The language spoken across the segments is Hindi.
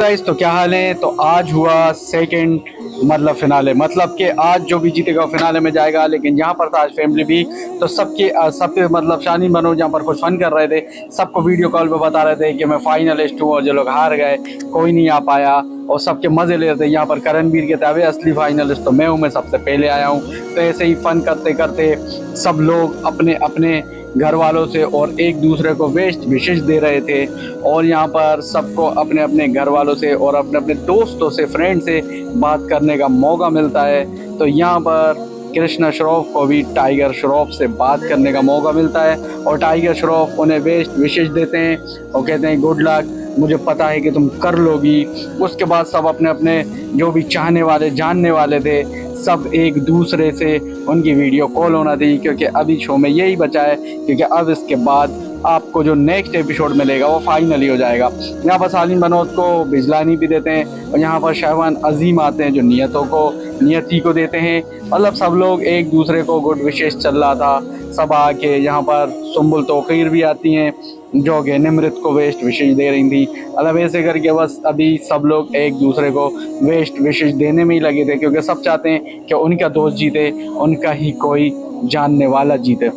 गाइस, तो क्या हाल है। तो आज हुआ सेकंड मतलब फिनाले, मतलब कि आज जो भी जीतेगा फिनाले में जाएगा। लेकिन यहाँ पर था आज फैमिली भी, तो सबके मतलब शानी मनोज यहाँ पर कुछ फन कर रहे थे। सबको वीडियो कॉल पे बता रहे थे कि मैं फाइनलिस्ट हूँ, और जो लोग हार गए कोई नहीं आ पाया, और सबके मजे ले रहे थे। यहाँ पर करणवीर के थे असली फाइनलिस्ट तो मैं हूँ, मैं सबसे पहले आया हूँ। तो ऐसे ही फन करते करते सब लोग अपने अपने घर वालों से और एक दूसरे को बेस्ट विशेष दे रहे थे। और यहाँ पर सबको अपने अपने घर वालों से और अपने अपने दोस्तों से, फ्रेंड से बात करने का मौका मिलता है। तो यहाँ पर कृष्णा श्रॉफ को भी टाइगर श्रॉफ से बात करने का मौका मिलता है, और टाइगर श्रॉफ उन्हें बेस्ट विशेष देते हैं और कहते हैं गुड लक, मुझे पता है कि तुम कर लोगी। उसके बाद सब अपने अपने जो भी चाहने वाले, जानने वाले थे, सब एक दूसरे से उनकी वीडियो कॉल होना थी, क्योंकि अभी शो में यही बचा है। क्योंकि अब इसके बाद आपको जो नेक्स्ट एपिसोड मिलेगा वो फाइनली हो जाएगा। यहाँ पर सालिम बनोद को बिजलानी भी देते हैं, और यहाँ पर शहवान अजीम आते हैं जो नियति को देते हैं। मतलब सब लोग एक दूसरे को गुड विशेष चल रहा था। सब आके यहाँ पर सुम्बुल तोकीर भी आती हैं जो कि निमृत को वेस्ट विशेष दे रही थी। मतलब ऐसे करके बस अभी सब लोग एक दूसरे को वेस्ट विशेष देने में ही लगे थे, क्योंकि सब चाहते हैं कि उनका दोस्त जीते, उनका ही कोई जानने वाला जीते।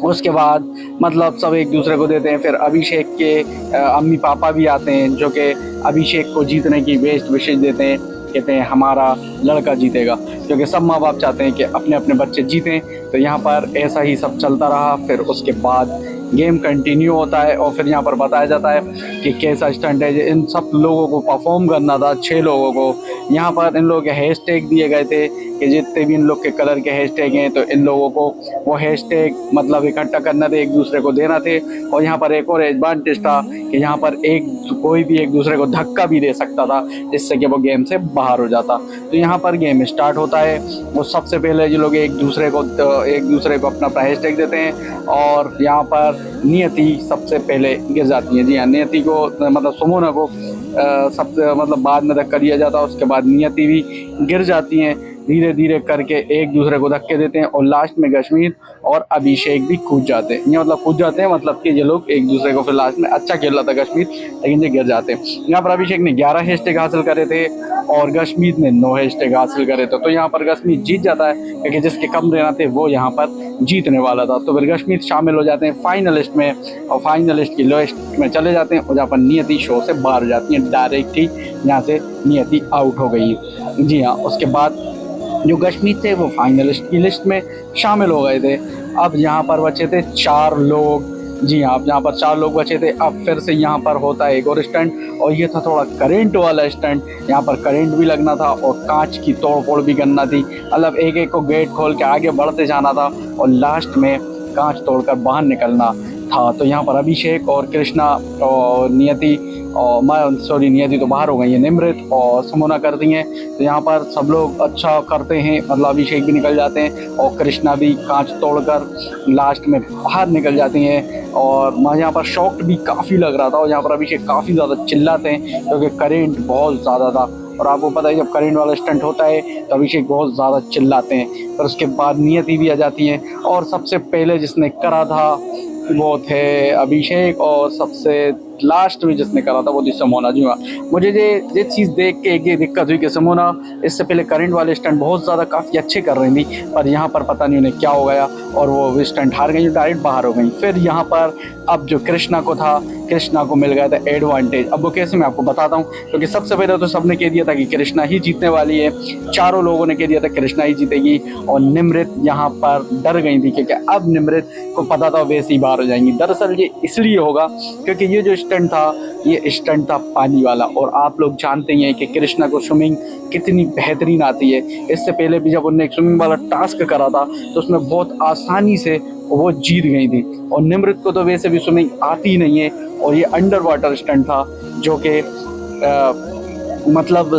उसके बाद मतलब सब एक दूसरे को देते हैं। फिर अभिषेक के अम्मी पापा भी आते हैं जो कि अभिषेक को जीतने की बेस्ट विशेष देते हैं। कहते हैं हमारा लड़का जीतेगा, क्योंकि सब माँ बाप चाहते हैं कि अपने अपने बच्चे जीतें। तो यहाँ पर ऐसा ही सब चलता रहा। फिर उसके बाद गेम कंटिन्यू होता है, और फिर यहाँ पर बताया जाता है कि कैसा स्टंट है। इन सब लोगों को परफॉर्म करना था, 6 लोगों को। यहाँ पर इन लोगों के हैशटैग दिए गए थे कि जितने भी इन लोग के कलर के हैशटैग हैं, तो इन लोगों को वो हैशटैग मतलब इकट्ठा करना थे, एक दूसरे को देना थे। और यहाँ पर एक और एडवांटेज था कि यहाँ पर कोई भी एक दूसरे को धक्का भी दे सकता था, जिससे कि वो गेम से बाहर हो जाता। तो यहाँ पर गेम स्टार्ट होता है। वो सबसे पहले जो लोग एक दूसरे को अपना अपना हैशटैग देते हैं, और यहाँ पर नियति सबसे पहले गिर जाती है। जी हाँ, नियति को मतलब सुमोना को सबसे मतलब बाद में धक्का दिया जाता है। उसके बाद नियति भी गिर जाती हैं। धीरे धीरे करके एक दूसरे को धक्के देते हैं, और लास्ट में कश्मीर और अभिषेक भी कूद जाते हैं। ये मतलब कूद जाते हैं, मतलब कि ये लोग एक दूसरे को, फिर लास्ट में अच्छा खेल रहा था कश्मीर, लेकिन ये गिर जाते हैं। यहाँ पर अभिषेक ने 11 हैशटैग हासिल करे थे और कश्मीर ने 9 हैशटैग हासिल करे थे। तो यहाँ पर कश्मीर जीत जाता है, क्योंकि जिसके कम रहना थे वो यहाँ पर जीतने वाला था। तो फिर कश्मीर शामिल हो जाते हैं फाइनलिस्ट में, और फाइनलिस्ट की लिस्ट में चले जाते हैं, और जहाँ पर नियति शो से बाहर हो जाती है। डायरेक्ट ही यहाँ से नियति आउट हो गई। जी हाँ, उसके बाद जो कश्मीर थे वो फाइनलिस्ट की लिस्ट में शामिल हो गए थे। अब यहाँ पर बचे थे 4 लोग। जी हाँ, अब यहाँ पर 4 लोग बचे थे। अब फिर से यहाँ पर होता है एक और स्टंट, और ये था थोड़ा करंट वाला स्टंट। यहाँ पर करंट भी लगना था और कांच की तोड़ फोड़ भी करना थी। मतलब एक एक को गेट खोल के आगे बढ़ते जाना था, और लास्ट में कांच तोड़कर बाहर निकलना था। तो यहाँ पर अभिषेक और कृष्णा और नियति, और नियति तो बाहर हो गई है, निमृत और सुमोना करती हैं। तो यहाँ पर सब लोग अच्छा करते हैं, मतलब अभिषेक भी निकल जाते हैं और कृष्णा भी कांच तोड़कर लास्ट में बाहर निकल जाती हैं। और मैं यहाँ पर शॉक्ड भी काफ़ी लग रहा था, और यहाँ पर अभिषेक काफ़ी ज़्यादा चिल्लाते हैं, क्योंकि करंट बहुत ज़्यादा था। और आपको पता है जब करंट वाला स्टंट होता है तो अभिषेक बहुत ज़्यादा चिल्लाते हैं। फिर उसके बाद नियति भी आ जाती है, और सबसे पहले जिसने करा था वो थे अभिषेक, और सबसे लास्ट में जिसने करा था वो थी सुमोना। जी हाँ, मुझे ये चीज़ देख के एक ये दिक्कत हुई कि सुमोना इससे पहले करंट वाले स्टंट बहुत ज़्यादा काफ़ी अच्छे कर रही थी, पर यहाँ पर पता नहीं उन्हें क्या हो गया और वो स्टंट हार गई, डायरेक्ट बाहर हो गई। फिर यहाँ पर अब जो कृष्णा को था, कृष्णा को मिल गया था एडवांटेज। अब वो कैसे, मैं आपको बताता हूँ। क्योंकि सबसे पहले तो सबने कह दिया था कि कृष्णा ही जीतने वाली है, 4 लोगों ने कह दिया था कृष्णा ही जीतेगी, और निमृत यहाँ पर डर गई थी, क्योंकि अब निमृत को पता था वैसे ही बाहर हो जाएंगी। दरअसल ये इसलिए होगा क्योंकि ये जो स्टंट था, ये स्टंट था पानी वाला, और आप लोग जानते ही हैं कि कृष्णा को स्विमिंग कितनी बेहतरीन आती है। इससे पहले भी जब उन्होंने एक स्विमिंग वाला टास्क करा था तो उसमें बहुत आसानी से वो जीत गई थी, और निमृत को तो वैसे भी स्विमिंग आती ही नहीं है। और ये अंडर वाटर स्टंट था जो कि मतलब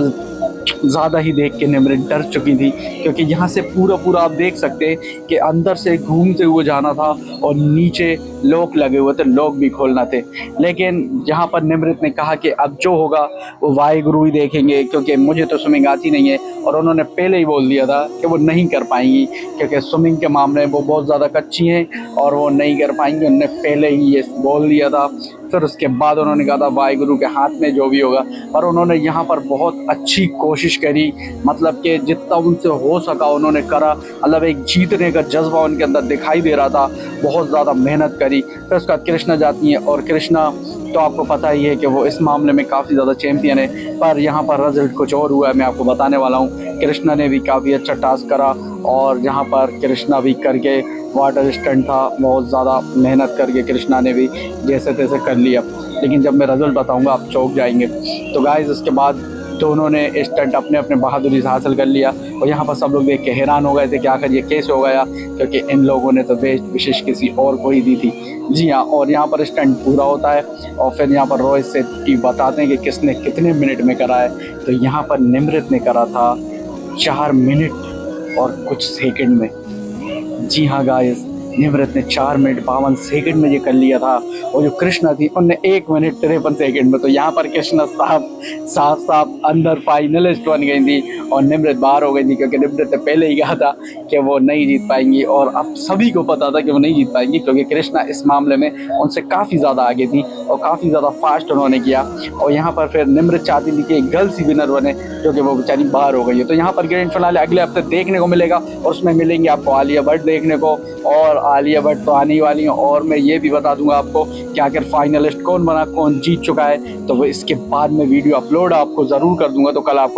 ज़्यादा ही देख के निमृत डर चुकी थी, क्योंकि यहाँ से पूरा आप देख सकते हैं कि अंदर से घूमते हुए जाना था और नीचे लॉक लगे हुए थे, लॉक भी खोलना थे। लेकिन जहाँ पर निमृत ने कहा कि अब जो होगा वो वाहिगुरु ही देखेंगे, क्योंकि मुझे तो स्विमिंग आती नहीं है, और उन्होंने पहले ही बोल दिया था कि वो नहीं कर पाएंगी, क्योंकि स्विमिंग के मामले में वो बहुत ज़्यादा कच्ची हैं और वो नहीं कर पाएंगी। उन्होंने पहले ही ये बोल दिया था। फिर उसके बाद उन्होंने कहा था वाहिगुरु के हाथ में जो भी होगा। पर उन्होंने यहाँ पर बहुत अच्छी कोशिश करी, मतलब कि जितना उनसे हो सका उन्होंने करा। मतलब एक जीतने का जज्बा उनके अंदर दिखाई दे रहा था, बहुत ज़्यादा मेहनत करी। फिर उसके बाद कृष्णा जाती हैं, और कृष्णा तो आपको पता ही है कि वो इस मामले में काफ़ी ज़्यादा चैम्पियन है। पर यहाँ पर रिजल्ट कुछ और हुआ है, मैं आपको बताने वाला हूँ। कृष्णा ने भी काफ़ी अच्छा टास्क करा, और जहाँ पर कृष्णा भी करके वाटर स्टंट था, बहुत ज़्यादा मेहनत करके कृष्णा ने भी जैसे तैसे कर लिया। लेकिन जब मैं रिजल्ट बताऊँगा आप चौंक जाएंगे। तो गाइस उसके बाद दोनों ने स्टंट अपने अपने बहादुरी से हासिल कर लिया, और यहाँ पर सब लोग देख के हैरान हो गए थे कि आखिर ये कैसे हो गया, क्योंकि इन लोगों ने तो बेस्ट विशेष किसी और को ही दी थी। जी हाँ, और यहाँ पर स्टंट पूरा होता है, और फिर यहाँ पर रोहित शेट्टी बताते हैं कि किसने कितने मिनट में करा है। तो यहाँ पर निमृत ने करा था 4 मिनट और कुछ सेकंड में। जी हाँ गाइस, निमृत ने 4 मिनट 52 सेकंड में ये कर लिया था, और जो कृष्णा थी उनने 1 मिनट 53 सेकंड में। तो यहाँ पर कृष्णा साफ अंदर फाइनलिस्ट बन गई थी, और निमृत बाहर हो गई थी, क्योंकि निमृत ने पहले ही कहा था कि वो नहीं जीत पाएंगी, और अब सभी को पता था कि वो नहीं जीत पाएंगी, क्योंकि कृष्णा इस मामले में उनसे काफ़ी ज़्यादा आगे थी और काफ़ी ज़्यादा फास्ट उन्होंने किया। और यहाँ पर फिर निमृत चाहती थी कि एक गर्ल्स ही विनर बने, क्योंकि वो बेचारी बाहर हो गई है। तो यहाँ पर ग्रैंड फिनाले अगले हफ्ते देखने को मिलेगा, और उसमें मिलेंगे आपको आलिया भट्ट देखने को, और आलिया भट्ट तो आने वाली हैं। और मैं ये भी बता दूंगा आपको कि आखिर फाइनलिस्ट कौन बना, कौन जीत चुका है, तो वो इसके बाद में वीडियो अपलोड आपको ज़रूर कर दूंगा। तो कल आपको